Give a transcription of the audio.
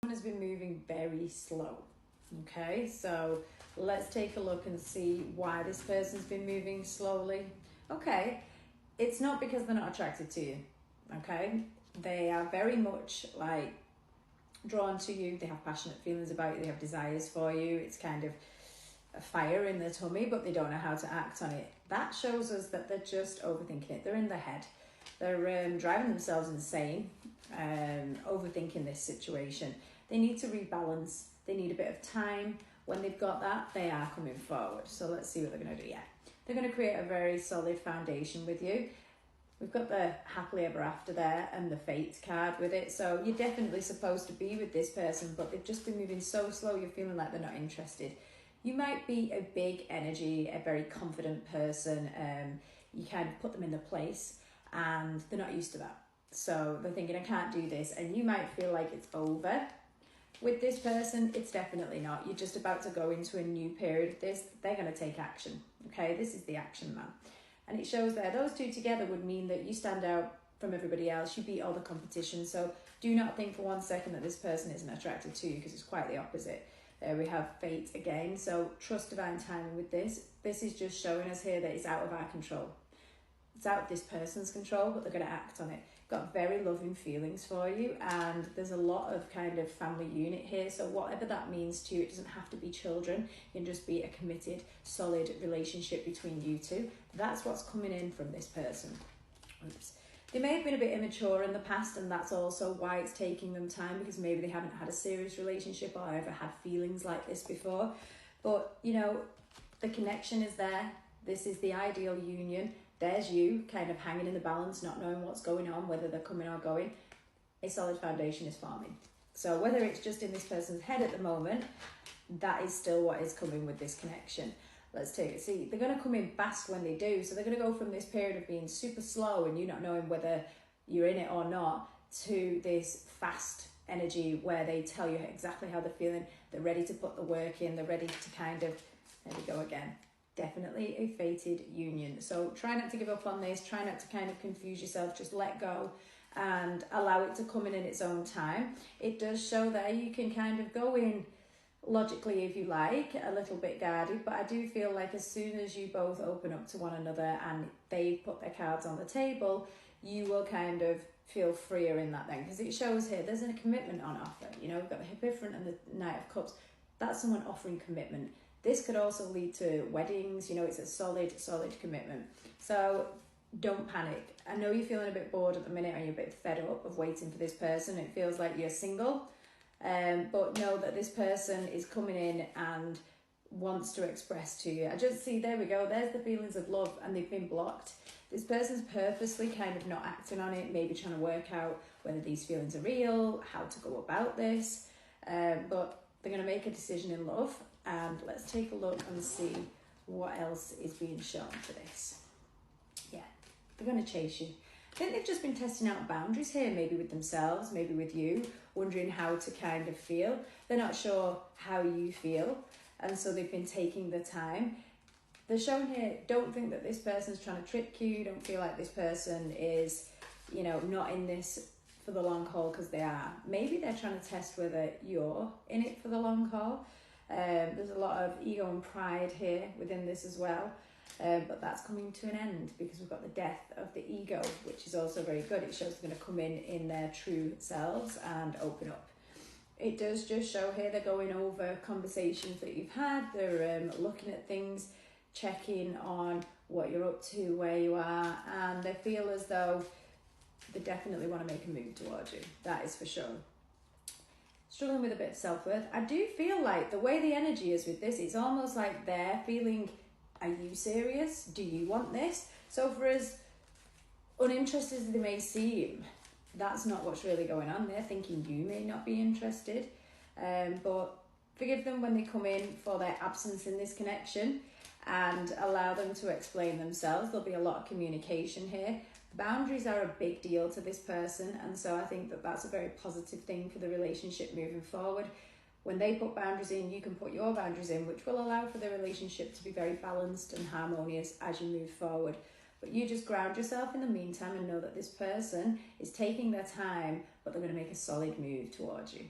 Has been moving very slow. Okay, so let's take a look and see why this person's been moving slowly. Okay, it's not because they're not attracted to you. Okay, they are very much like drawn to you. They have passionate feelings about you. They have desires for you. It's kind of a fire in their tummy, but they don't know how to act on it. That shows us that they're just overthinking it. They're in their head. They're driving themselves insane, overthinking this situation. They need to rebalance. They need a bit of time. When they've got that, they are coming forward. So let's see what they're going to do. Yeah, they're going to create a very solid foundation with you. We've got the happily ever after there and the fate card with it. So you're definitely supposed to be with this person, but they've just been moving so slow, you're feeling like they're not interested. You might be a big energy, a very confident person. You kind of put them in the place and they're not used to that. So they're thinking, I can't do this. And you might feel like it's over. With this person, it's definitely not. You're just about to go into a new period of this. They're going to take action. Okay, this is the action man. And it shows there, those two together would mean that you stand out from everybody else. You beat all the competition. So do not think for 1 second that this person isn't attracted to you, because it's quite the opposite. There we have fate again. So trust divine timing with this. This is just showing us here that it's out of our control. It's out of this person's control, but they're going to act on it. Got very loving feelings for you, and there's a lot of kind of family unit here. So whatever that means to you, it doesn't have to be children. It can just be a committed, solid relationship between you two. That's what's coming in from this person. Oops. They may have been a bit immature in the past, and that's also why it's taking them time, because maybe they haven't had a serious relationship or ever had feelings like this before. But, you know, the connection is there. This is the ideal union. There's you kind of hanging in the balance, not knowing what's going on, whether they're coming or going. A solid foundation is forming. So whether it's just in this person's head at the moment, that is still what is coming with this connection. Let's take it. See, they're going to come in fast when they do. So they're going to go from this period of being super slow and you not knowing whether you're in it or not, to this fast energy where they tell you exactly how they're feeling. They're ready to put the work in. They're ready to kind of, there we go again. Definitely a fated union. So try not to give up on this. Try not to kind of confuse yourself. Just let go and allow it to come in its own time. It does show there you can kind of go in logically if you like, a little bit guarded, but I do feel like as soon as you both open up to one another and they put their cards on the table, you will kind of feel freer in that then, because it shows here there's a commitment on offer. You know, we've got the Hierophant and the Knight of Cups. That's someone offering commitment. This could also lead to weddings. You know, it's a solid commitment. So don't panic. I know you're feeling a bit bored at the minute and you're a bit fed up of waiting for this person. It feels like you're single. But know that this person is coming in and wants to express to you. I just see, there we go, there's the feelings of love and they've been blocked. This person's purposely kind of not acting on it, maybe trying to work out whether these feelings are real, how to go about this. But they're going to make a decision in love. And let's take a look and see what else is being shown for this. Yeah, they're going to chase you. I think they've just been testing out boundaries here, maybe with themselves, maybe with you, wondering how to kind of feel. They're not sure how you feel, and so they've been taking the time. They're shown here, don't think that this person's trying to trick you. Don't feel like this person is, you know, not in this for the long haul, because they are. Maybe they're trying to test whether you're in it for the long haul. There's a lot of ego and pride here within this as well. But that's coming to an end because we've got the death of the ego, which is also very good. It shows they're going to come in their true selves and open up. It does just show here they're going over conversations that you've had. They're looking at things, checking on what you're up to, where you are, and they feel as though they definitely want to make a move towards you. That is for sure. Struggling with a bit of self-worth. I do feel like the way the energy is with this, it's almost like they're feeling, are you serious? Do you want this? So for as uninterested as they may seem, that's not what's really going on. They're thinking you may not be interested. But forgive them when they come in for their absence in this connection and allow them to explain themselves. There'll be a lot of communication here. Boundaries are a big deal to this person, and so I think that that's a very positive thing for the relationship moving forward. When they put boundaries in, you can put your boundaries in, which will allow for the relationship to be very balanced and harmonious as you move forward. But you just ground yourself in the meantime and know that this person is taking their time, but they're going to make a solid move towards you.